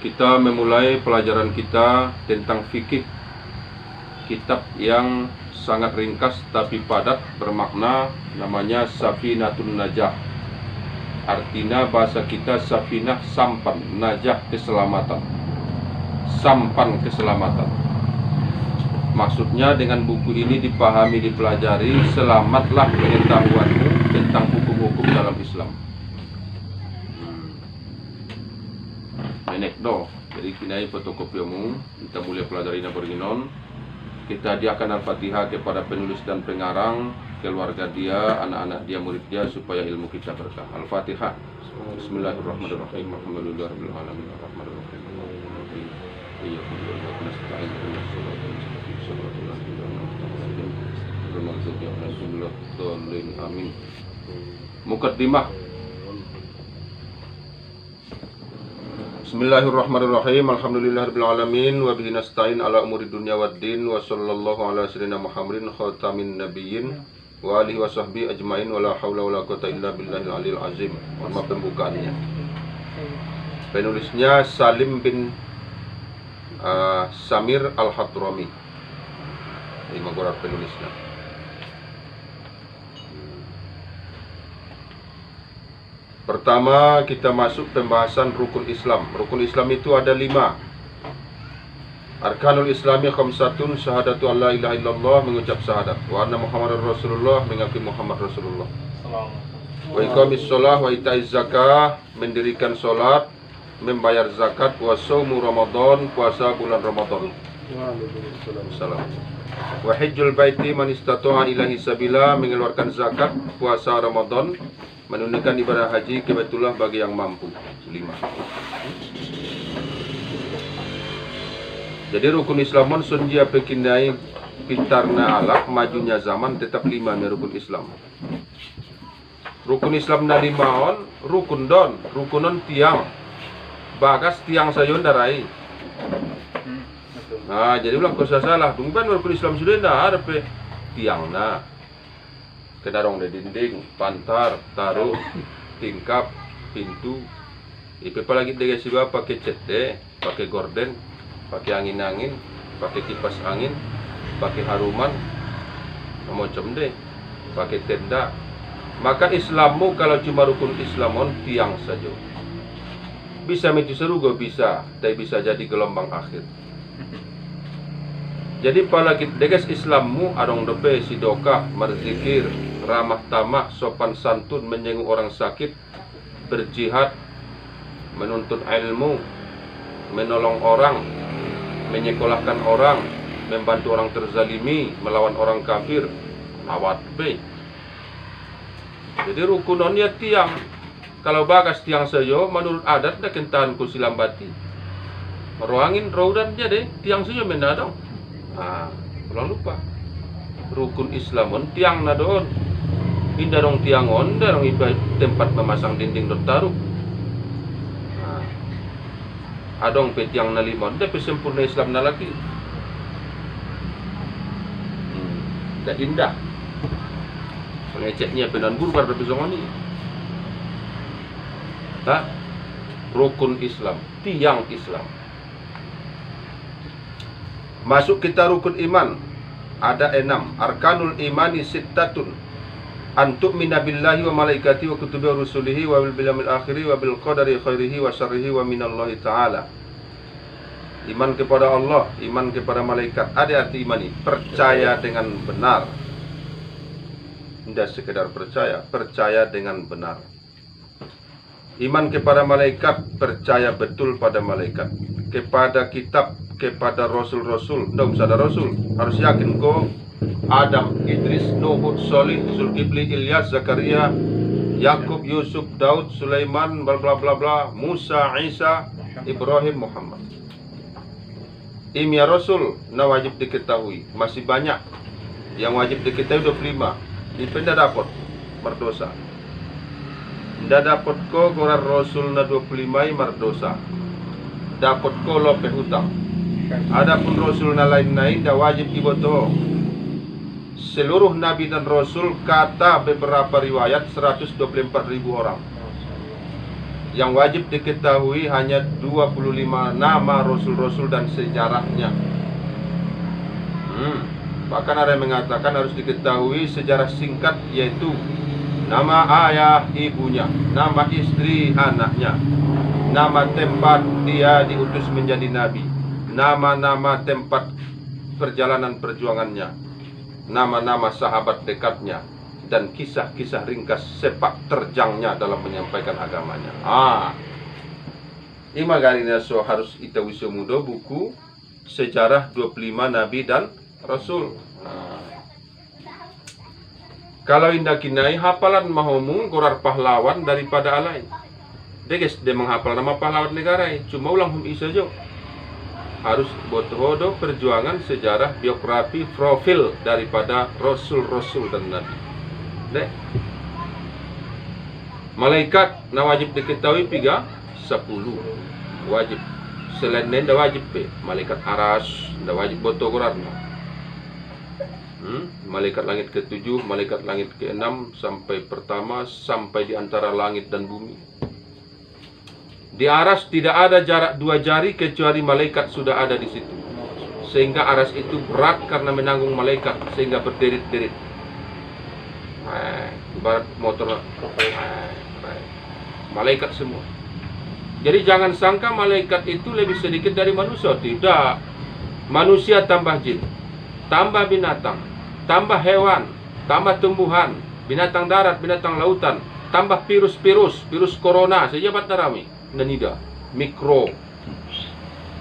Kita memulai pelajaran kita tentang fikih, kitab yang sangat ringkas tapi padat bermakna, namanya Safinatun Najah. Artinya bahasa kita safinah sampan, najah keselamatan, sampan keselamatan. Maksudnya dengan buku ini dipahami, dipelajari, selamatlah pengetahuanmu tentang hukum-hukum dalam Islam. Nenek do, jadi kinai fotokopiamu, kita mulai pelajari Naboriginon. Kita hadiahkan Al-Fatihah kepada penulis dan pengarang, keluarga dia, anak-anak dia, murid dia, supaya ilmu kita berkah. Al-Fatihah. Bismillahirrahmanirrahim. Alhamdulillahirabbil alamin. Arrahmanirrahim. Amin. Mukaddimah. Bismillahirrahmanirrahim. Alhamdulillahirabbil alamin wa bihi nasta'in ala umuri dunya waddin wa sallallahu ala sayyidina Muhammadin khatamin nabiyyin wa alihi wa sahbihi ajmain wa la haula wa la quwwata illa billahil aliyil azim. Nama pembukaannya. Penulisnya Salim bin Samir Al-Hadrami. Ini Magorar penulisnya. Pertama kita masuk pembahasan rukun Islam. Rukun Islam itu ada 5. Arkanul Islami khamsatun, syahadatu an la ilaha illallah, mengucap syahadat, wa anna Muhammadar Rasulullah, mengakui Muhammad Rasulullah, wa iqamis shalah wa itaiz zakah, mendirikan salat, membayar zakat, wa shaumu Ramadan, puasa bulan Ramadan, wa hajjul baiti man istata'a ilaihi sabila, mengeluarkan zakat, puasa Ramadan, menunaikan ibadah haji ke Baitullah bagi yang mampu. 5. Jadi rukun Islamon sunjia pekindai pitarna alak majunya zaman tetap 5 nih rukun Islam. Rukun Islam na 5 rukun don, rukunon tiang. Bagas tiang sayon darai. Nah, jadi ulang kosa salah. Tungban rukun Islam sudah ndak ada pe tiang na. Kedarong di dinding, pantar, taruh, tingkap, pintu. Ipe lagi dega siba pakai cat deh, pakai gorden, pakai angin-angin, pakai kipas angin, pakai haruman, macam deh, pakai tenda. Maka Islammu kalau cuma rukun Islamon tiang saja. Bisa metu serugo bisa, tapi bisa jadi gelombang akhir. Jadi palagi degas Islammu adong dope sidokah, berzikir, ramah tamah, sopan santun, menyenguk orang sakit, berjihad, menuntut ilmu, menolong orang, menyekolahkan orang, membantu orang terzalimi, melawan orang kafir, awat be. Jadi rukunonnya tiang. Kalau bagas tiang sayo, menurut adat dah kentahan ku silambati. Roangin raudan dia deh, tiang sayo mendadong. Ah, ulang lupa. Rukun Islamon tiang nadon. Indah dong tiangon, indah dong tempat memasang dinding dot taruh. Nah, adong pe tiang na 5, dah pe sempurna Islam na lagi. Dah indah. Pengeceknya penan guru pada pesongoni. Tak? Rukun Islam, tiang Islam. Masuk kita rukun iman. Ada 6. Arkanul imani sittatun. Antuk minabillahi wa malaikati wa kutubi wa rusulihi wa bil yawmil akhiri wa bil qadari khairihi wa syarrihi wa minallahi ta'ala. Iman kepada Allah, iman kepada malaikat. Ada arti iman ini, percaya dengan benar. Tidak sekedar percaya, percaya dengan benar. Iman kepada malaikat, percaya betul pada malaikat. Kepada kitab, kepada rasul-rasul. Tidak usah ada rasul, harus yakin kok Adam, Idris, Nuh, Solih, Zulkifli, Ilyas, Zakaria, Yakub, Yusuf, Daud, Sulaiman, bla bla bla bla, Musa, Isa, Ibrahim, Muhammad. Imya Rasul, nah wajib diketahui. Masih banyak yang wajib diketahui 25. Ini tidak dapat merdosa. Tidak dapat ko gorar Rasul na 25 merdosa. Dapat ko lope hutang. Adapun Rasul na lain-lain dah wajib iboto. Seluruh Nabi dan Rasul kata beberapa riwayat 124.000 orang. Yang wajib diketahui hanya 25 nama Rasul-Rasul dan sejarahnya. Bahkan ada yang mengatakan harus diketahui sejarah singkat, yaitu nama ayah ibunya, nama istri anaknya, nama tempat dia diutus menjadi nabi, nama-nama tempat perjalanan perjuangannya, nama-nama sahabat dekatnya, dan kisah-kisah ringkas sepak terjangnya dalam menyampaikan agamanya. Ima garina so harus itawi semudo buku sejarah 25 nabi dan rasul. Kalau indah kinai hafalan mahomu korar pahlawan daripada alai. Deges dia menghafal nama pahlawan negara, cuma ulang hum isa jo. Harus botohodo perjuangan sejarah biografi profil daripada rasul-rasul dan nabi. Dek. Malaikat na wajib diketahui 10 wajib. Selain nenda wajib malaikat aras nda wajib boto Quran. Malaikat langit ke-7, malaikat langit ke-6 sampai pertama sampai di antara langit dan bumi. Di aras tidak ada jarak 2 jari kecuali malaikat sudah ada di situ. Sehingga aras itu berat karena menanggung malaikat sehingga berderit-derit. Ibarat motor, malaikat semua. Jadi jangan sangka malaikat itu lebih sedikit dari manusia. Tidak. Manusia tambah jin, tambah binatang, tambah hewan, tambah tumbuhan, binatang darat, binatang lautan, tambah virus corona, sejabat narami, nanida,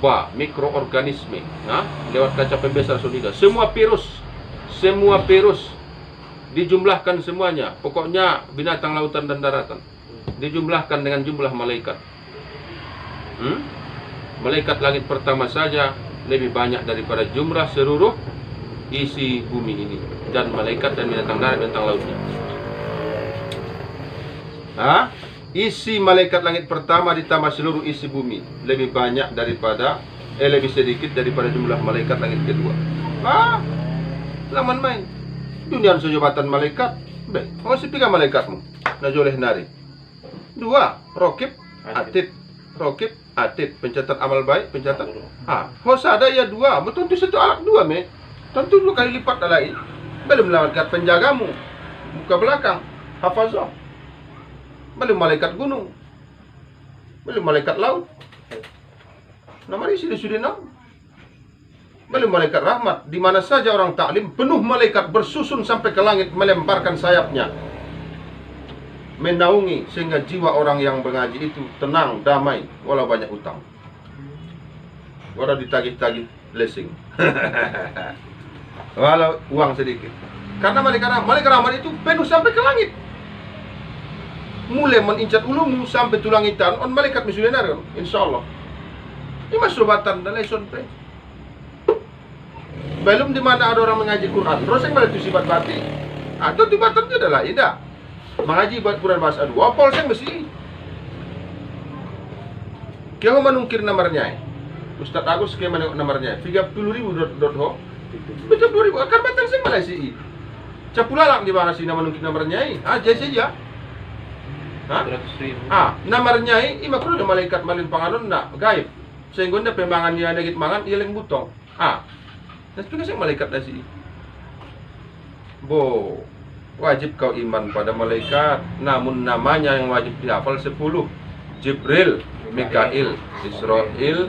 mikroorganisme, lewat kaca pembesar sunida. Semua virus dijumlahkan semuanya. Pokoknya binatang lautan dan daratan dijumlahkan dengan jumlah malaikat. Malaikat langit pertama saja lebih banyak daripada jumlah seluruh isi bumi ini, dan malaikat dan binatang darat, binatang lautnya. Isi malaikat langit pertama ditambah seluruh isi bumi lebih banyak daripada lebih sedikit daripada jumlah malaikat langit kedua. Laman main. Dunia sejabatan malaikat. Masih piga malaikatmu. Najoleh nari. 2 rokib atid, pencatat amal baik, pencatat. Hosada ya 2, betul tu satu alat 2 me. Tentu 2 kali lipat lain. Belum malaikat penjagamu, muka belakang, hafazah. Belum malaikat gunung. Belum malaikat laut. Nama isi sudah 6. Belum malaikat rahmat, di mana saja orang taklim penuh malaikat bersusun sampai ke langit melemparkan sayapnya, menaungi sehingga jiwa orang yang mengaji itu tenang, damai, walau banyak utang, walau ditagih-tagih blessing, walau uang sedikit. Karena malaikat rahmat itu penuh sampai ke langit, mulai menincat ulumu sampai tulang hitam. On malaikat misioner, insya Allah. Ini mas sobatan dan lesson pe. Belum di mana ada orang mengaji Quran, terus yang malah itu sifat batin. Atau tiba-tiba adalah ida mengaji buat Quran bahasa dua, polsek mesti. Kau menungkir nomornya, Ustaz Agus kau menungkir nomornya, 30.000 betul 2.000, akan batal sih malah sih. Capulalang di mana sih nama menungkir nomornya? Aja saja. Nomornya ini makro ada malaikat malin panganon nak gaib. Sehingga anda pembangannya ada git mangan, ia leng butong. Dan juga saya malaikat nasi. Wajib kau iman pada malaikat. Namun namanya yang wajib dihafal 10. Jibril, Mikail, Israfil,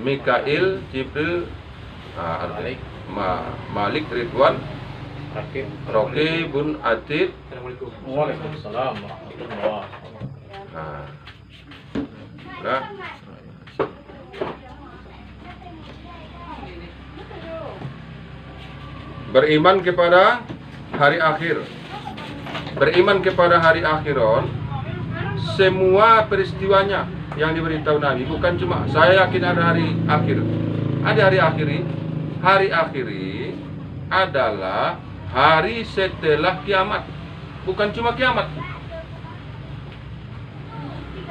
Mikail, Jibril, Malik, Ridwan, Raqibun, Atid. Waalaikumsalam warahmatullahi. Beriman kepada hari akhir. Beriman kepada hari akhiron, semua peristiwanya yang diberitahu Nabi, bukan cuma saya yakin ada hari akhir. Ada hari akhiri. Hari akhiri adalah hari setelah kiamat, bukan cuma kiamat.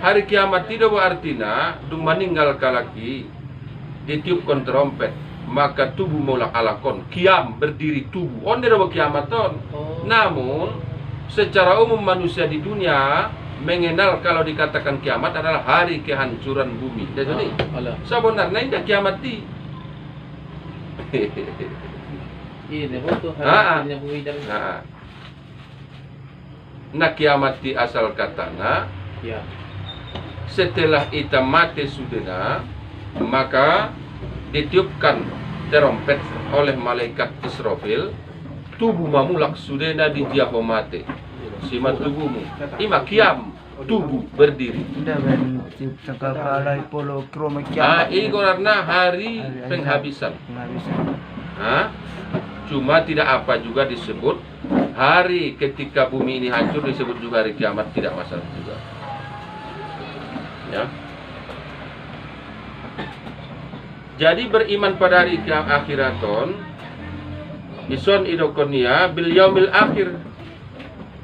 Hari kiamat tidak berartinya dung meninggal kalaki ditiupkan trompet maka tubuh mulak alakon kiam berdiri tubuh on tidak kiamaton. Namun Secara umum manusia di dunia mengenal kalau dikatakan kiamat adalah hari kehancuran bumi. Jadi Alah. sebenarnya indah kiamat di. Ini betul Ah, hari bumi dan Nah kiamat di asal katana ya. setelah ita mati sudena, maka ditiupkan terompet oleh malaikat Israfil, tubuh mamulak sudena di dia mate. Sima tubuhmu, ima kiam, tubuh berdiri. Tidak ben cipta kalai polo kroma kiamat. Ini karena hari penghabisan. Cuma tidak apa juga disebut hari ketika bumi ini hancur disebut juga hari kiamat, tidak masalah juga. Ya. Jadi beriman pada hari akhiraton, ison idokonia bil yaumil akhir,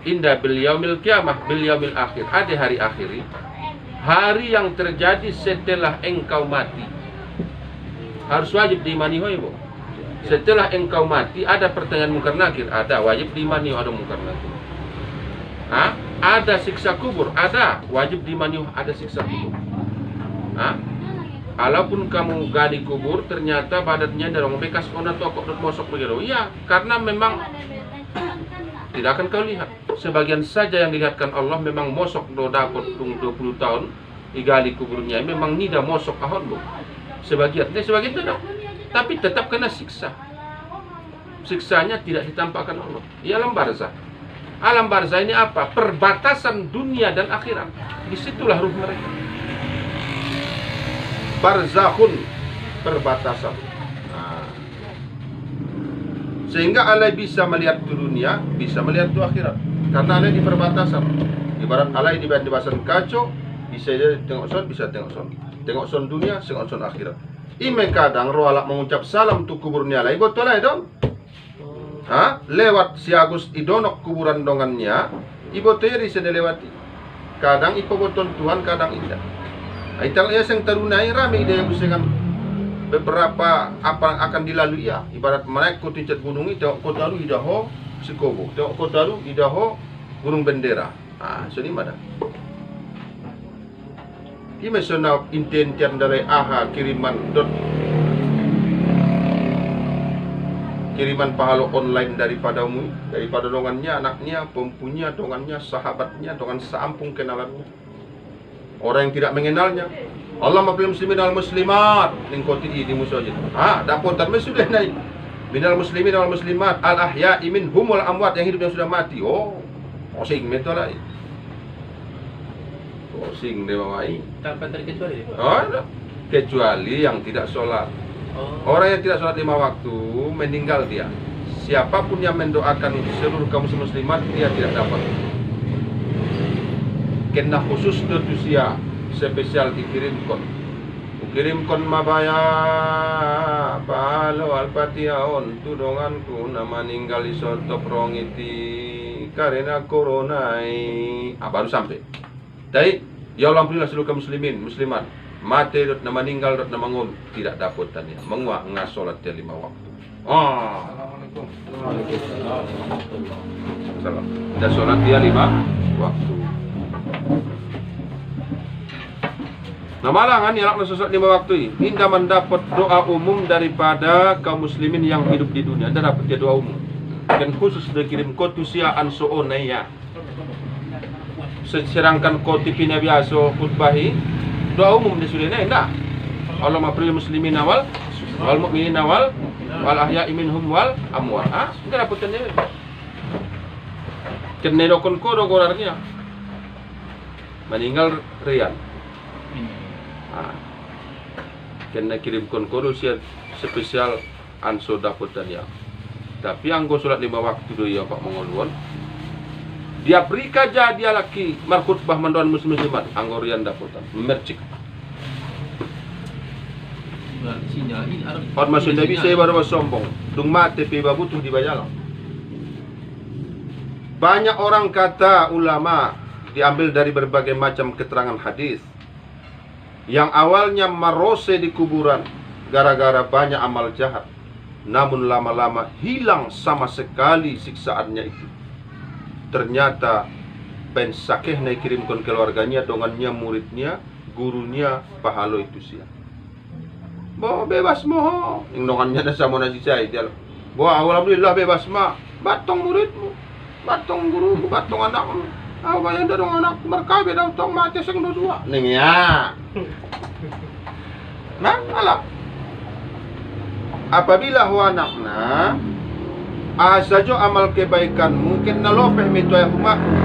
indah bil yaumil kiamah, bil yaumil akhir, ada hari akhiri, hari yang terjadi setelah engkau mati. Harus wajib diimani hoi, Bu. Setelah engkau mati ada pertanyaan mungkar nakir, ada wajib diimani ada mungkar nakir. Ada siksa kubur, ada wajib diimani ada siksa kubur. Walaupun kamu gali kubur ternyata badannya darong bekas ona tokok dot mosok begitu. Iya, karena memang tidak akan kau lihat. Sebagian saja yang dilihatkan Allah memang mosok do dapat 20 tahun digali kuburnya memang nida mosok ahon lo. Sebagian tidak. Tapi tetap kena siksa. Siksanya tidak ditampakkan Allah. Ia alam barzah. Alam barzah ini apa? Perbatasan dunia dan akhirat. Disitulah ruh mereka. Barzakhun, perbatasan. Sehingga Allah bisa melihat di dunia, bisa melihat di akhirat. Karena Allah di perbatasan. Ibarat Allah di bahasan kaco, bisa tengok son, bisa tengok son. Tengok son dunia, tengok son akhirat. Ime kadang roh alak mengucap salam tu kuburnya lah. Ibu tolak dong. Lewat si Agus idonok kuburan dongannya, ibu teri sedang lewati. Kadang ipo boton Tuhan, kadang indah. Itang ia yang terunai rame dia dengan beberapa apa akan dilalui ya. Ibarat naik ke tingkat gunung itu, kota lu idaho Sikobo, tengok kota lu idaho Gunung Bendera. Sini mana? Kime sona intentian dari kiriman pahala online daripada dongannya, anaknya, pempunya, dongannya, sahabatnya, dongan seampung kenalannya. Orang yang tidak mengenalnya. Allah mafil muslimin al muslimat lingkoti di musajid. Dapotan sudah naik. Minal muslimin wal muslimat al ahya'i minhumul amwat, yang hidup yang sudah mati. Osing metolai. Osing demamai. Tanpa terkecuali. Kecuali yang tidak sholat. Orang yang tidak sholat 5 waktu meninggal dia. Siapapun yang mendoakan seluruh kaum muslimat dia tidak dapat. Kena khusus dotusia spesial dikirimkan. Ukirimkan mabaya palo alpatiaon tudonganku nama ninggal isotop rongiti karena coronai. Baru sampai. Tapi ya alhamdulillah seluruh kaum muslimin muslimat mati dot nama meninggal dot nama ngul tidak dapat tanya menguak ngasolat dia 5 waktu. Assalamualaikum. Waalaikumsalam. Dan solat dia 5 waktu. Nah malangan yang sholat 5 waktu ini tidak mendapat doa umum daripada kaum muslimin yang hidup di dunia. Anda dapat dia doa umum. Dan khusus dikirim kotusia ansoonaya. Sedangkan kotipina biasa khutbahi doa umum di sudah enggak. Allah mafril muslimin awal wal mu'minin awal wal ahya'i minhum wal amwat. Enggak dapat dia. Kene dokon ko dogorarnya. Meninggal rian. Kena kirimkan kodo spesial anso daputan ya. Tapi anggo sholat 5 waktu do ya Pak mengoluan. Dia beri kaja dia laki markhutbah mandoan muslimat anggo rian daputan. Mercik. Hormat Nabi saya baru sombong. Dung mate pe babutuh di Bajalang. Banyak orang kata ulama diambil dari berbagai macam keterangan hadis. Yang awalnya marose di kuburan gara-gara banyak amal jahat, namun lama-lama hilang sama sekali siksaannya itu. ternyata pensakeh na kirimkan keluarganya, dongannya, muridnya, gurunya, pahalo itu sia. Bo bebas mo, yang dongannya na sama nasi saya dia. Bo alhamdulillah bebas ma, batong muridmu, batong gurumu, batong anakmu. Ah bayang dong anak berkabe daw tong mati sing dua. Ning ya. Nah, alah. Apabila anakna asajo amal kebaikanmu kena lopeh mitoy humakmu,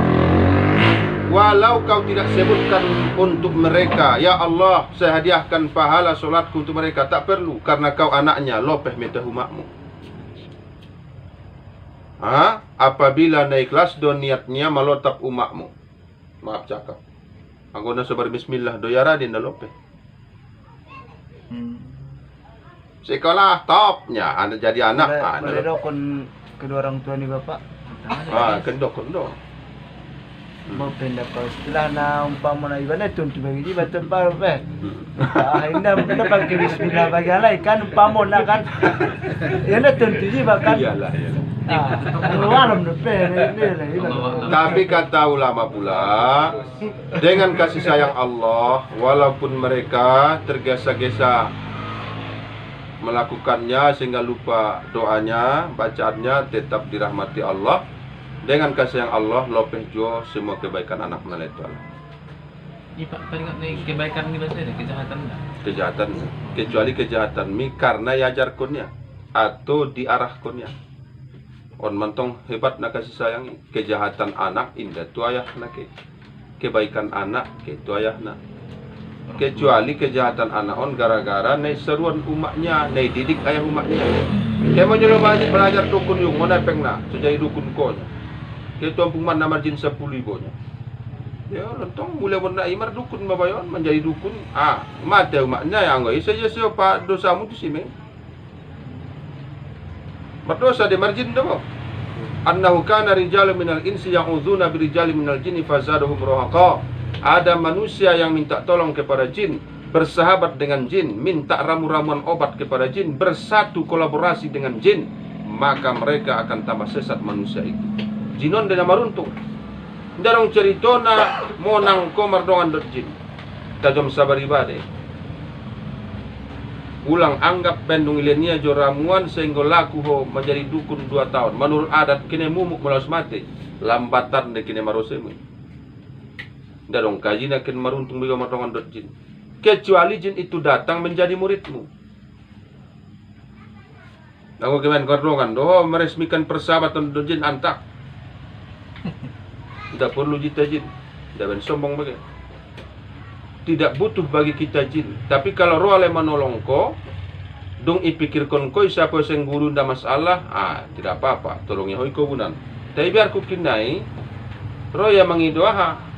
walau kau tidak sebutkan untuk mereka, ya Allah saya hadiahkan pahala solatku untuk mereka, tak perlu, karena kau anaknya lopeh mitoy humakmu. Apabila na ikhlas do niatnya malotak umakmu, maaf cakap anggona sabar bismillah do yara din na lopeh. Sekolah topnya, anda jadi anak. Boleh dokon kedua orang tua nih bapak. Kendok. Mau pindah ke setelah na umpama na iba na tuntu bagi di batal parve. Indah kita pakai bismillah bagi alai kan umpama na kan. Ya na tuntu di bahkan. Iyalah. Alam na pe. Tapi kata ulama pula, dengan kasih sayang Allah, walaupun mereka tergesa-gesa melakukannya sehingga lupa doanya, bacaannya, tetap dirahmati Allah. Dengan kasih sayang Allah, lopeh jo semua kebaikan anak melalui Allah. Ini Pak, paling kebaikan ini bahasa ada kejahatan enggak? Kejahatan, kecuali kejahatan mi karena yajarkunnya atau diarahkunnya. On mantong hebat nak kasih sayang, kejahatan anak indah tu ayah nak, kebaikan anak ke tu ayah nak. Kecuali kejahatan anak on gara-gara naik seruan umatnya, naik didik ayah umatnya. Dia mau nyuruh belajar dukun yung mana pengna, sejai dukun konya. Kita tumpung mana margin 10 ibonya. Ya, lentong mulai warna imar dukun babayon menjadi dukun. Mati umatnya yang enggak saja siapa dosamu tu sini. Berdosa di margin dah. Annahu kana rijalun minal insi ya'udzuna birijali minal jinni fazaduhum rahaqa. Ada manusia yang minta tolong kepada jin, bersahabat dengan jin, minta ramu-ramuan obat kepada jin, bersatu kolaborasi dengan jin, maka mereka akan tambah sesat manusia itu. Jinon dan maruntung. Darong ceritona monang komar dongan dot jin. Tajam sabar ibadah. Ulang anggap bendung ilenia jo ramuan sehingga laku ho menjadi dukun 2 tahun. Menurut adat kini mumuk melas mati. Lambatan de kini marosemu. Darong kaji nakin maruntung biga matongan dot jin. Kecuali jin itu datang menjadi muridmu. Aku kemen kordongan doh meresmikan persahabatan dot jin antak. Tidak perlu jita jin. Tidak sombong bagai. Tidak butuh bagi kita jin. Tapi kalau roh ale menolong ko, dong ipikirkan ko siapa yang guru nda masalah, tidak apa-apa. Tolongnya hoi ko bunan. Tapi biar ku kinai, roh yang mengidoaha.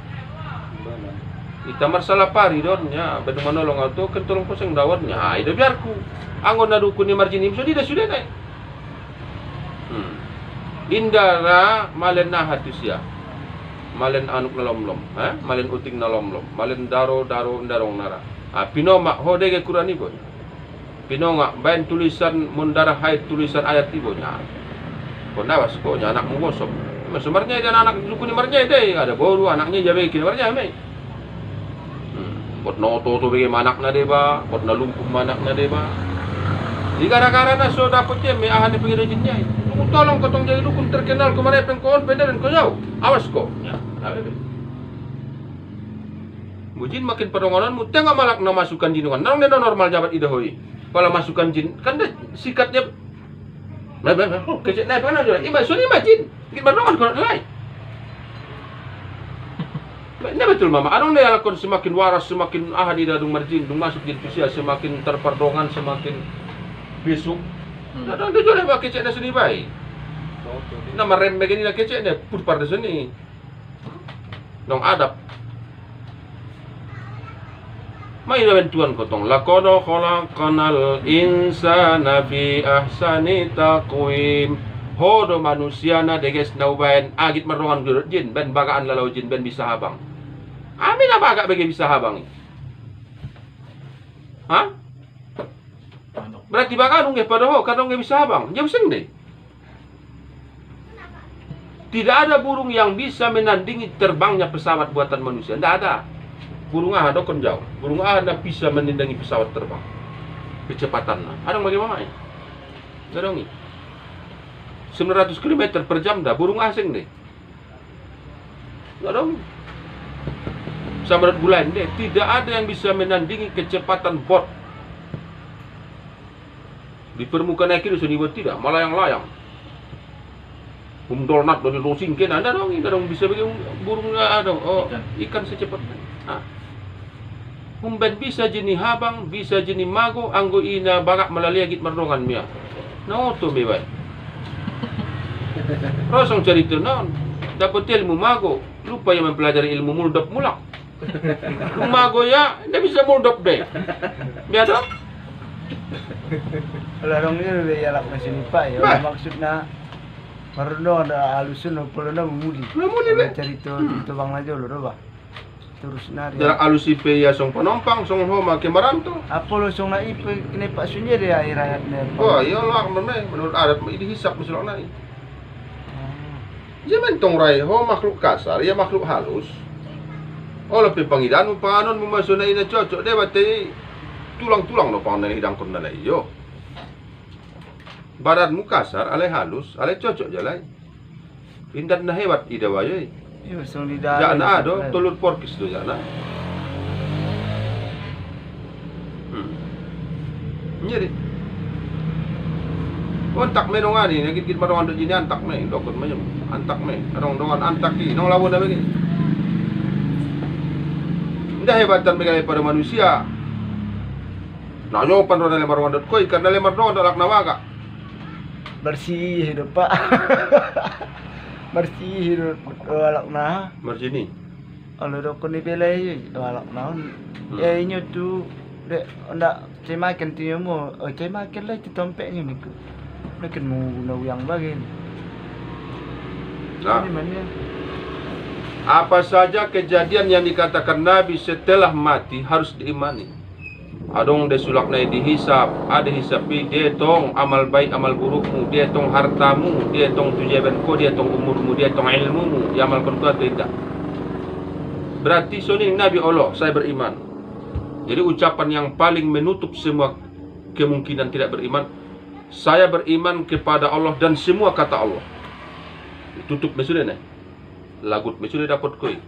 Ita masalah pari donnya, bedu menolong atau kentolong poseng dawarnya. Ida biarku. Anggon na dukun ni margin imso tidak sudah naik. Indara malen na hati sia. Malen anuk nalomlom, malen uting nalomlom, malen daro ndarong nara. Pinoma hode ke Quran ibo. Pinonga bain tulisan mundara haid tulisan ayat ibonya. Konawas ko nya anak mungosop. Sebenarnya dan anak dukun ni marnya ide ada boru anaknya jabe kin marnya mai. Pot noto to bagi manak na deba, pot nalumpuh manak na deba. Di gara-gara na so dapatnya me ahan di pinggir jinnya. Tolong kotong jadi dukun terkenal kemarin pengkon penderan ko jauh. Awas ko. Ya, Mujin makin pedongonanmu tengok malak na masukan jinungan. Nang nena normal jabat idahoi. Kalau masukan jin kan dia sikatnya kecil naik mana juga. Ima suni majin. Kita pedongan ko lain. Ini betul mama. Anong nayalakon semakin waras, semakin ahadi dadung marjin, dung masuk jin tusia, semakin terperdongan, semakin besok. Nadang dia jual apa kecek na suni bay. Na marem begini na kecek na pur parda suni. Dong adab. May nabentuan ko tong lakono khalaqanal insana fi ahsani taqwim. Hodo manusia na deges naubayan agit marungan gurut jin ben bagaan lalau jin ben bisa habang. Amin apa agak bagi bisa habang? Berarti bagaan nggih pada ho kadang nggih bisa habang. Jam sing deh. Tidak ada burung yang bisa menandingi terbangnya pesawat buatan manusia. Tidak ada. Burung ada kan jauh. Burung ada bisa menandingi pesawat terbang. Kecepatannya. Ada bagaimana ya? Tidak dong. 900 km per jam dah. Burung asing deh. Tidak dong. Samrat bulan deh. Tidak ada yang bisa menandingi kecepatan bot. Di permukaan air itu sendiri tidak. Malah yang layang. Dolnat dari losingken ada dong, bisa bagi burung ada ikan secepatnya. Humben bisa jenis habang, bisa jenis mago, anggo ina bagak malaliagit mardongan mia. No to bebay. Rosong cerita non, dapat ilmu mago, lupa yang mempelajari ilmu muldap mulak. Mago ya, tidak bisa muldap deh. Biar dong. Larongnya lebih yalak ke sini Pak ya, maksudnya Marono ada alusun, pulona memudi. Memudi cerita bang aja lo, doba. Terus nari. Dalam alus ipe ya song penumpang, song homa ke maranto. Apa lo song na ipe ini Pak Sunyi dia air ayatnya. Oh iya lah, menurut adat ini hisap musuh nai. Ya mentong rai, ho makhluk kasar, ya makhluk halus. Oh lebih pangidan, panon memasukkan ini cocok deh, bate tulang-tulang lo pangan hidang kon nalai yo. Badanmu kasar, alai halus, alai cocok jalan. Indat na hebat ida wayo. Iya, song di dalam. Jana ado, tulur porkis do jana. Nyeri. Antak me dong ani, nagit madong ando jini antak me, dokon me antak me, adong antak ki, nong lawan na begini. Indah hebatan begalai pada manusia. Nanyo pan ron lemar wandot koi, karena lemar dong alak nawaga. Bersih hidup Pak. Bersih hidup alak nah. Marjini. Kalau dokon ni belai alak nah. Ya ini tu dek ndak cemakan tu mo. Oh cemakan lah tu tompeknya ni. Nak mau nawang bagi. Nah. Apa saja kejadian yang dikatakan Nabi setelah mati harus diimani. Adong de sulak nai dihisap, ada hisapi dia tong amal baik amal burukmu, dia tong hartamu, dia tong tujuanku, dia tong umurmu, dia tong ilmumu, ya amal kontu atau tidak. Berarti soning Nabi Allah, saya beriman. Jadi ucapan yang paling menutup semua kemungkinan tidak beriman, saya beriman kepada Allah dan semua kata Allah. Tutup mesudah nih. Lagut mesudah dapat koi.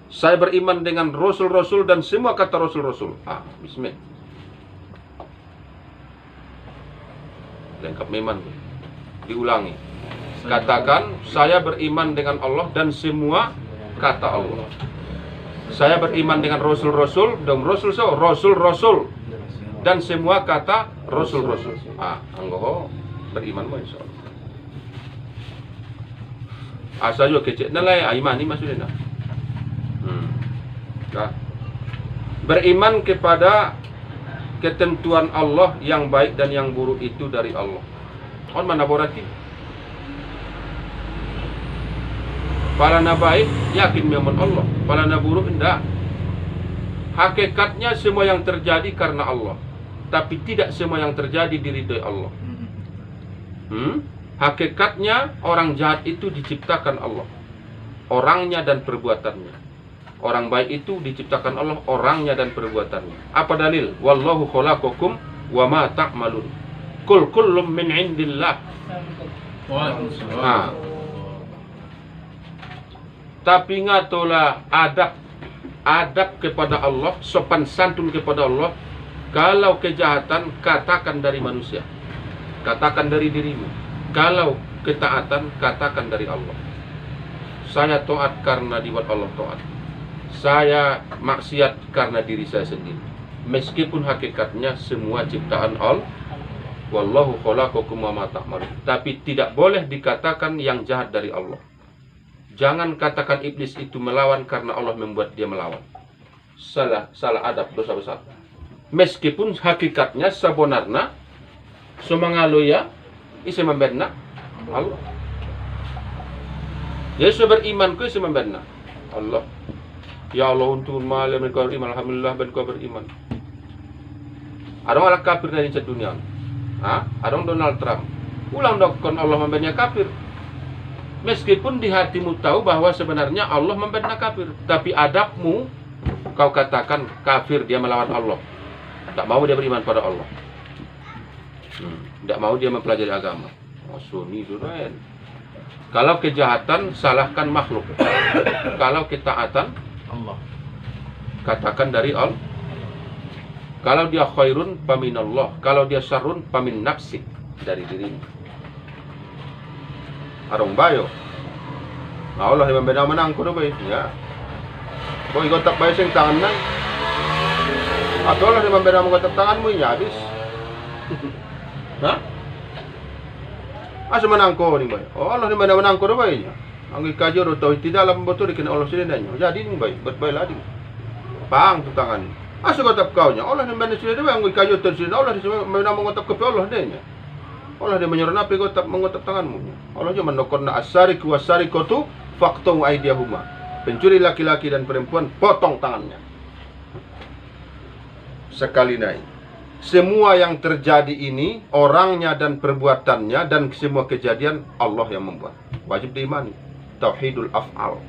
Saya beriman dengan Rasul-Rasul dan semua kata Rasul-Rasul. Bismillah. Lengkap memang. Diulangi. Katakan, saya beriman dengan Allah dan semua kata Allah. Saya beriman dengan Rasul-Rasul dan Rasul-Rasul dan semua kata Rasul-Rasul. Anggoho beriman mah insyaallah. Asa juga kecek nalai imani maksudnya. Nah, beriman kepada ketentuan Allah yang baik dan yang buruk itu dari Allah. On mana borati? Palana baik yakin memang Allah, palana buruk enggak. Hakikatnya semua yang terjadi karena Allah, tapi tidak semua yang terjadi diridhoi Allah. Hakikatnya orang jahat itu diciptakan Allah, orangnya dan perbuatannya. Orang baik itu diciptakan Allah, orangnya dan perbuatannya. Apa dalil? Wallahu khalaqakum wa ma ta'malun. Kullum min indillah. Tapi ngatola adab kepada Allah, sopan santun kepada Allah. Kalau kejahatan katakan dari manusia, katakan dari dirimu. Kalau ketaatan katakan dari Allah. Saya taat karena dibuat Allah taat. Saya maksiat karena diri saya sendiri. Meskipun hakikatnya semua ciptaan Allah. Wallahu khalaqakum wa ma ta'malun. Tapi tidak boleh dikatakan yang jahat dari Allah. Jangan katakan iblis itu melawan karena Allah membuat dia melawan. Salah adab, dosa besar. Meskipun hakikatnya sebenarnya semangaloya isi memberna Allah. Yesus beriman ku isi memberna Allah. Ya Allah untuk malam mereka beriman, alhamdulillah mereka beriman. Adong ala kafir dari dunia. Adong Donald Trump. Ulang dokon Allah membernya kafir. Meskipun di hatimu tahu bahwa sebenarnya Allah membina kafir, tapi adabmu kau katakan kafir, dia melawan Allah. Tak mau dia beriman pada Allah. Tak mau dia mempelajari agama. Sunni duren. Kalau kejahatan salahkan makhluk. Kalau ketaatan Allah. katakan dari Allah. Kalau dia khairun paminallah, kalau dia syarrun pamin nafsik, dari dirimu. Arong bayo. Allah yang membeda menang kudu bae. Ya. Kau ikut tak bae sing tangan nang. Atau Allah yang membeda mengotak tanganmu ya habis. Hah? Asa menang ko ni bae. Oh Allah yang membeda menang kudu bae nya. Ang ikajo do tauhid di dalam betul dikena Allah sendiri. Jadi ni bae, bae lagi. Pang tu tangan. Asa kotak kau nya. Allah yang membeda sendiri bae ang ikajo tersendiri. Allah yang membeda mengotak ke Allah denya. Allah dia menyuruh Nabi mengotak tanganmu. Allah cuma menokonna as-sariqu was-sariqatu faqtu aydiyahuma. Pencuri laki-laki dan perempuan potong tangannya. Sekali naik. Semua yang terjadi ini orangnya dan perbuatannya dan semua kejadian Allah yang membuat. Wajib diimani. Tauhidul af'al.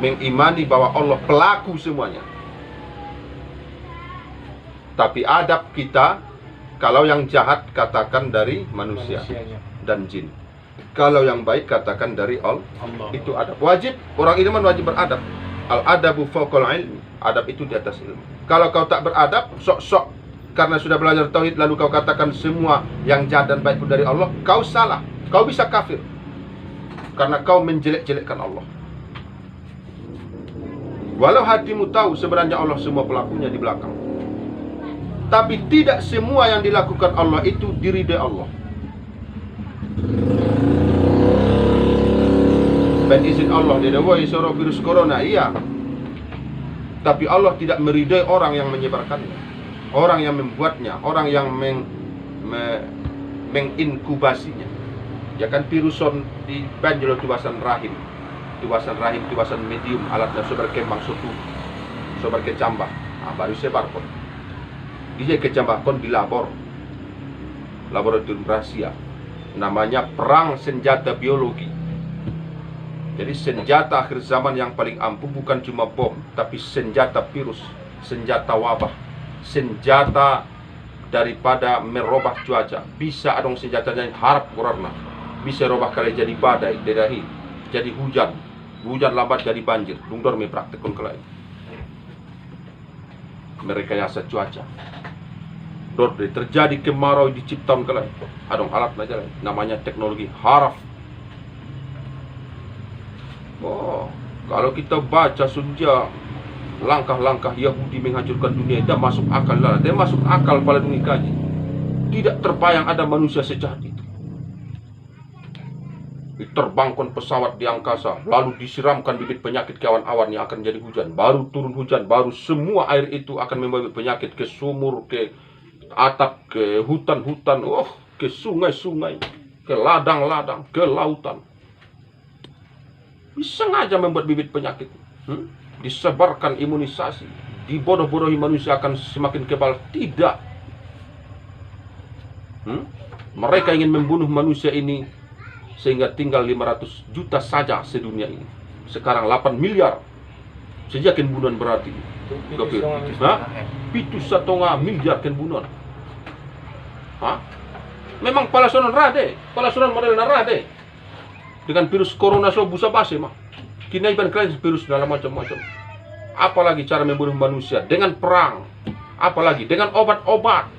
Mengimani bahwa Allah pelaku semuanya. Tapi adab kita, kalau yang jahat katakan dari manusia dan jin. Kalau yang baik katakan dari Allah. Itu adab. Wajib, orang iman wajib beradab. Al-adabu fawqal ilmi. Adab itu di atas ilmu. Kalau kau tak beradab, sok-sok karena sudah belajar tauhid lalu kau katakan semua yang jahat dan baik itu dari Allah, kau salah. Kau bisa kafir. Karena kau menjelek-jelekkan Allah. Walau hatimu tahu sebenarnya Allah semua pelakunya di belakang. Tapi tidak semua yang dilakukan Allah itu diridai Allah. Ben izin Allah dia dawai suruh virus corona, iya. Tapi Allah tidak meridai orang yang menyebarkannya, orang yang membuatnya, orang yang menginkubasinya. Ya kan viruson di banjolo tubasan rahim, tubasan medium, alatnya sobar kembang sutu, sobar kecambah, baru sebar pun. Dia kecambah pun di laboratorium rahasia. Namanya perang senjata biologi. Jadi senjata akhir zaman yang paling ampuh bukan cuma bom, tapi senjata virus, senjata wabah, senjata daripada merubah cuaca. Bisa adong senjatanya harap kurarna. Bisa robah kali jadi badai, dedahi, jadi hujan, hujan lambat jadi banjir. Dungdor me praktekon kelai. Merekayasa cuaca. Dorde terjadi kemarau di ciptaan kelai. Adong alat aja namanya teknologi haraf. Oh, kalau kita baca sunja langkah-langkah Yahudi menghancurkan dunia, tidak masuk akal lah. Tidak masuk akal pada dunia kaji. Tidak terbayang ada manusia sejahat itu. Diterbangkan pesawat di angkasa, lalu disiramkan bibit penyakit ke awan-awan yang akan jadi hujan. Baru turun hujan, baru semua air itu akan membawa penyakit ke sumur, ke atap, ke hutan-hutan, ke sungai-sungai, ke ladang-ladang, ke lautan. Sengaja membuat bibit penyakit. Disebarkan imunisasi. Dibodoh-bodohi manusia akan semakin kebal. Tidak. Mereka ingin membunuh manusia ini sehingga tinggal 500 juta saja sedunia ini. Sekarang 8 miliar. Sejak bunuhan berarti. Pitu 1,5 miliar bunuhan. Memang palasonan rade. Palasonan model rade. Dengan virus corona so busa base mah. Kini iban kalian virus dalam macam-macam. Apalagi cara membunuh manusia dengan perang. Apalagi dengan obat-obat.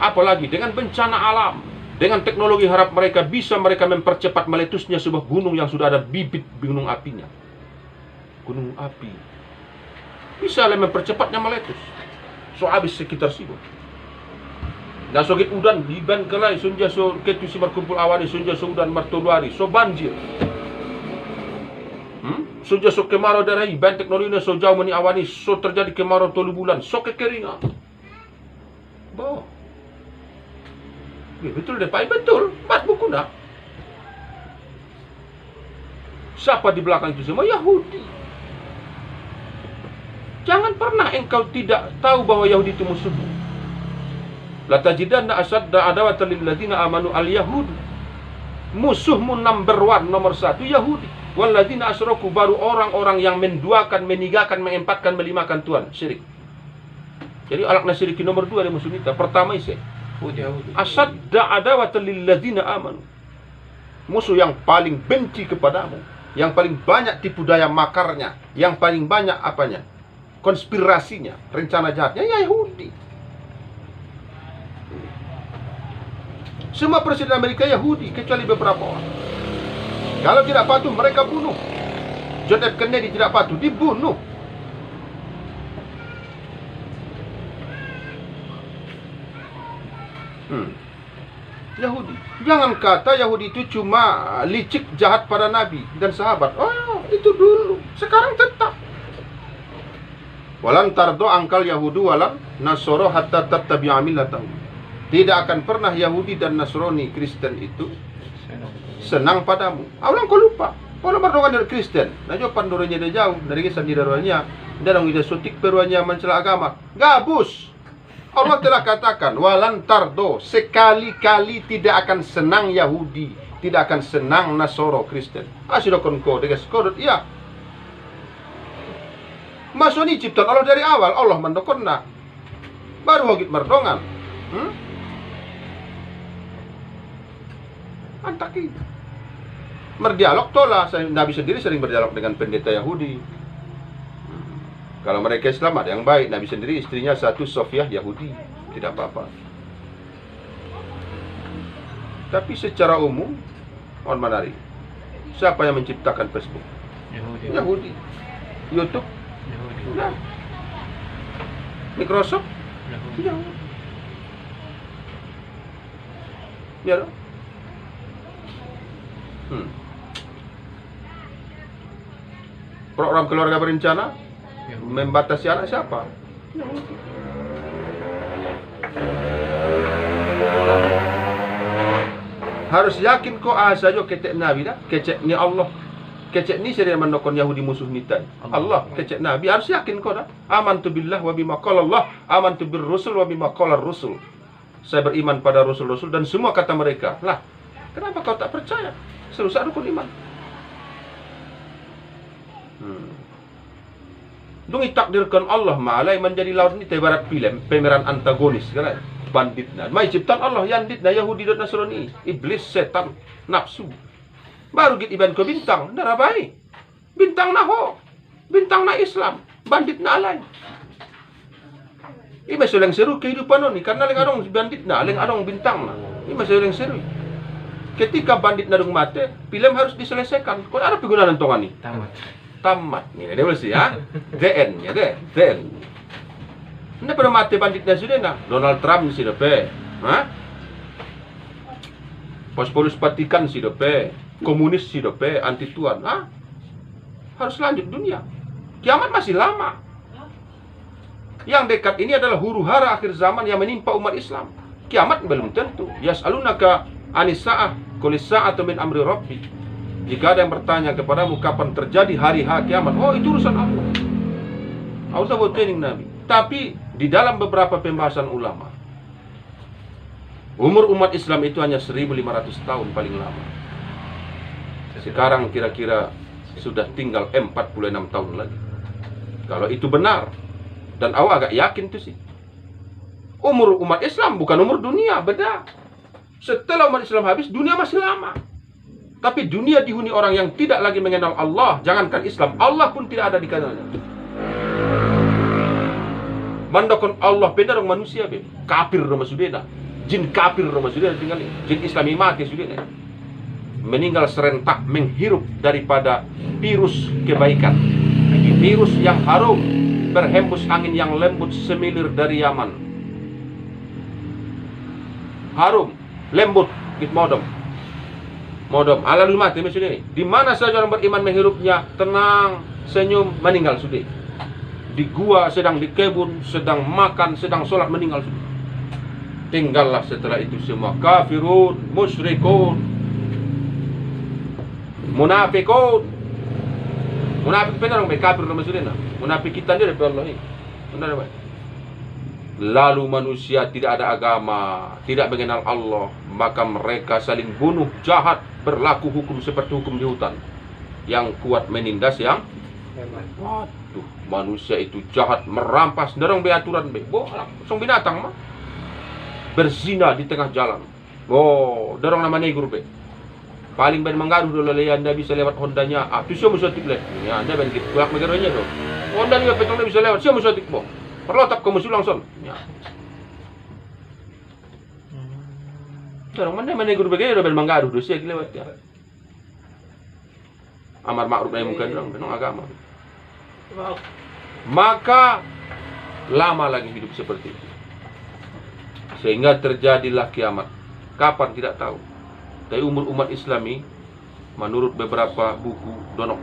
Apalagi dengan bencana alam. Dengan teknologi harap mereka bisa mempercepat meletusnya sebuah gunung yang sudah ada bibit gunung apinya. Gunung api. Bisa mempercepatnya meletus. So habis sekitar situ. Nah sogit udan iban kelai sunja so ketu si berkumpul awani sunja so udan martoluari so banjir. Sunja so kemarau daerah iban teknologi so jauh meni awani so terjadi kemarau 3 bulan so kekeringan. Boh. Betul deh Pak, betul. Mat buku nak. Siapa di belakang itu semua? Yahudi. Jangan pernah engkau tidak tahu bahwa Yahudi itu musuh. La tajidanna asadda adawatan lil ladzina amanu al-yahud Musuhmu nomor 1 Yahudi. Walladzina asyraku, baru orang-orang yang menduakan, menigakan, mengempatkan, melimakan Tuhan, syirik. Jadi alakna syiriki nomor 2 dari musuh kita. Pertama isi asadda adawatan lilladzina amanu. Musuh yang paling benci kepadamu, yang paling banyak tipu daya makarnya, yang paling banyak apanya? Konspirasinya, rencana jahatnya, ya Yahudi. Semua presiden Amerika Yahudi, kecuali beberapa orang. Kalau tidak patuh, mereka bunuh. John F. Kennedy tidak patuh, dibunuh. Yahudi. Jangan kata Yahudi itu cuma licik jahat pada Nabi dan sahabat. Oh, itu dulu. Sekarang tetap. Walan tardo angkal Yahudu walan Nasoro hatta tattabi'a millatahum. Tidak akan pernah Yahudi dan Nasrani Kristen itu senang padamu. Awlang kau lupa. Kalau berdongan dari Kristen, najwa pandoranya dia jauh dari kisah di daruanya, dan orang sotik peruanya mencela agama. Gabus. Allah telah katakan, walan tardo, sekali-kali tidak akan senang Yahudi, tidak akan senang Nasoro Kristen. Asyidokon ko degas kodot, iya. Masoni ciptaan Allah dari awal, Allah mendokonna. Baru hogit merdongan. Antaki. Berdialog tolah, Nabi sendiri sering berdialog dengan pendeta Yahudi. Kalau mereka Islam ada yang baik. Nabi sendiri istrinya satu Sofiah Yahudi, tidak apa-apa. Tapi secara umum, mohon menarik, siapa yang menciptakan Facebook? Yahudi. YouTube? Yahudi. Ya. Microsoft? Yahudi. Yahudi. Ya dong? Program keluarga berencana membatasi anak siapa? Harus yakin kau saja kecek Nabi dah, kecek ni Allah. Kecek ni saya mendokon Yahudi musuh nitan. Allah kecek Nabi harus yakin kau dah. Amantu billah wa bima qala Allah, amantu bir rusul wa bima qala rusul. Saya beriman pada rasul-rasul dan semua kata mereka. Lah, kenapa kau tak percaya? Serusak rukun iman. Dungi takdirkan Allah malai menjadi lawan ni ibarat film pemeran antagonis kan banditna. Mai ciptaan Allah yang ditna Yahudi dan Nasrani, iblis, setan, nafsu. Baru git iban ke bintang, narabai. Bintang naho. Bintang na Islam, bandit na alay. Ima sulang seru kehidupan ni karena leng adong bandit na, leng adong bintang na. Ima sulang seru. Ketika bandit na dong mate, film harus diselesaikan. Kau ada penggunaan tongan ni? Tamat. Ni dia mesti ya. The end ya deh. The end. Ini pada mati bandit na sudah na. Donald Trump si depe. Pos-polus Vatikan si depe. Komunis si depe, anti Tuhan. Harus lanjut dunia. Kiamat masih lama. Yang dekat ini adalah huru-hara akhir zaman yang menimpa umat Islam. Kiamat belum tentu. Yas'alunaka anis sa'ah qul as-sa'atu min amri rabbi. Jika ada yang bertanya kepadamu kapan terjadi hari kiamat, oh itu urusan Allah. Allah buat training Nabi. Tapi di dalam beberapa pembahasan ulama, umur umat Islam itu hanya 1500 tahun paling lama. Sekarang kira-kira sudah tinggal 46 tahun lagi. Kalau itu benar, dan awak agak yakin itu sih. Umur umat Islam bukan umur dunia, beda. Setelah umat Islam habis, dunia masih lama. Tapi dunia dihuni orang yang tidak lagi mengenal Allah. Jangankan Islam, Allah pun tidak ada di kanannya. Mandokon Allah beda dengan manusia be. Kafir sama sudena. Jin kafir sama sudena tinggal ini. Jin Islami mati sudena. Meninggal serentak menghirup daripada virus kebaikan. Virus yang harum berhembus angin yang lembut semilir dari Yaman. Harum, lembut, git modom. Modom, lalu mati maksudnya ini. Di mana saja orang beriman menghirupnya, tenang, senyum, meninggal sudah. Di gua, sedang di kebun, sedang makan, sedang sholat, meninggal sudah. Tinggallah setelah itu semua kafirun, musyrikun, munafikun. Munafik benar orang kafir maksudnya. Munafik kita dia dari Allah ini. Benar apa? Lalu manusia tidak ada agama, tidak mengenal Allah, maka mereka saling bunuh jahat. berlaku hukum seperti hukum di hutan. Yang kuat menindas yang waduh, manusia itu jahat, merampas, dorong be aturan be. Langsung binatang mah. Berzina di tengah jalan. Dorong nama negur be. Paling ben menggaruh dulu le Anda bisa lewat Hondanya. Tu siapa musutik le. Ya Anda ben gitu kuak negaranya tu. Honda ni petong bisa lewat. Siapa musutik mo. Perlotak kamu langsung. Ya. Dorong mana negur be gaya ben menggaruh do sia lewat ya. Amar ma'ruf nahi munkar dong, benong agama. Maka lama lagi hidup seperti itu. Sehingga terjadilah kiamat. Kapan tidak tahu. Tapi umur umat Islami menurut beberapa buku donok.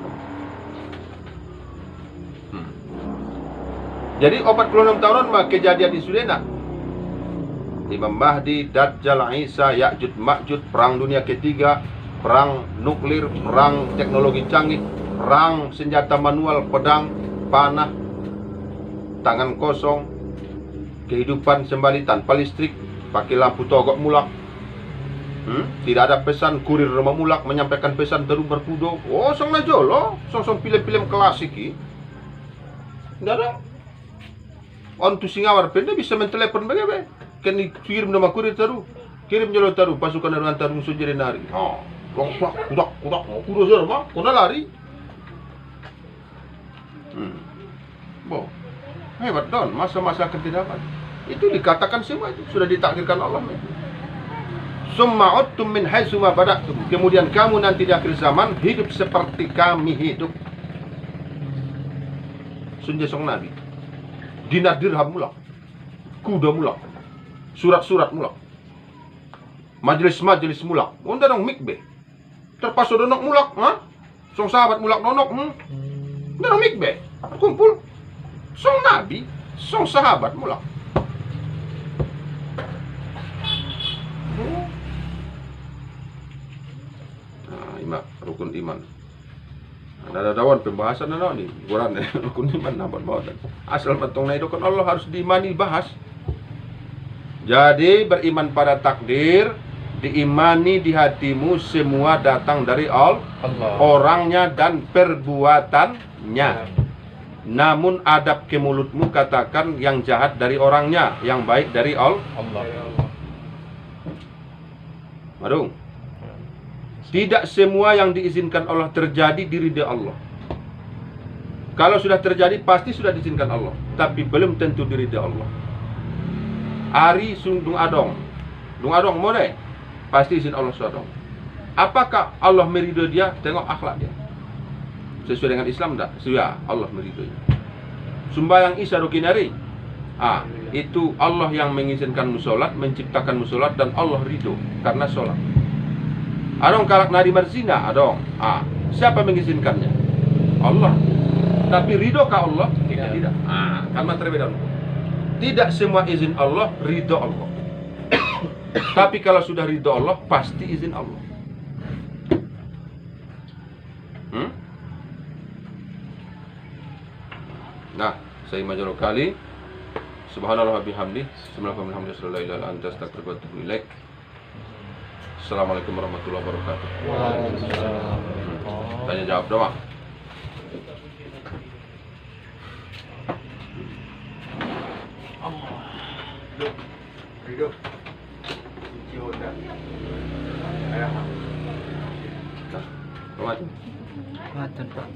Jadi 46 tahunan mah kejadian di Sudena. Imam Mahdi, Dajjal, Isa, Ya'jud, Ma'jud, perang dunia ketiga, perang nuklir, perang teknologi canggih, perang senjata manual, pedang, panah, tangan kosong, kehidupan sembali tanpa listrik, pakai lampu togok mulak. Tidak ada pesan, kurir rumah mulak menyampaikan pesan terus berkudo. Song najolo, song film-film klasik ini. Tidak ada. On tu Singawar penda bisa mentelepon bagaimana? Kan kirim nama kurir taruh, kirim jalo taruh pasukan dari antar musuh jadi nari. Kudak, kuda sama, kuna lari. Hebat don, masa-masa ketidakpastian. Itu dikatakan semua itu sudah ditakdirkan Allah. Summa uttum min haitsu ma bada'tum. Kemudian kamu nanti di akhir zaman hidup seperti kami hidup. Sunjasong Nabi. Dinar dirham mulak. Kuda mulak. Surat-surat mulak. Majelis-majelis mulak. Onda dong mikbe. Terpasu donok mulak, Song sahabat mulak nonok, Donok mikbe. Kumpul. Song Nabi, song sahabat mulak. Iman, rukun iman. Ada dawan pembahasan nih, Quran rukun iman nampak banget. Asal mentong itu kan Allah harus diimani bahas. Jadi beriman pada takdir, diimani di hatimu semua datang dari Allah, orangnya dan perbuatannya. Namun adab ke mulutmu katakan yang jahat dari orangnya, yang baik dari Allah. Madung. Tidak semua yang diizinkan Allah terjadi di ridha Allah. Kalau sudah terjadi pasti sudah diizinkan Allah, tapi belum tentu di ridha Allah. Ari sundung adong, dung adong mone, pasti izin Allah suadong. Apakah Allah meridho dia? Tengok akhlak dia. Sesuai dengan Islam tak? Sudah Allah meridhoinya. Sumbayang Isya rukinari. Itu Allah yang mengizinkan musolat, menciptakan musolat dan Allah ridho karena sholat. Adong kalak nari berzina, adong. Siapa mengizinkannya? Allah. Tapi ridho kah Allah? Tidak. Karena terbeda. Tidak semua izin Allah ridho Allah. Tapi kalau sudah ridho Allah pasti izin Allah. Nah, saya majul kali. Subhanallah bihamdi. Bismillahirrahmanirrahim. Assalamualaikum warahmatullahi wabarakatuh. Tanya jawab doang. Ridho. Kunci Honda. Ayah. Kuatan, Pak.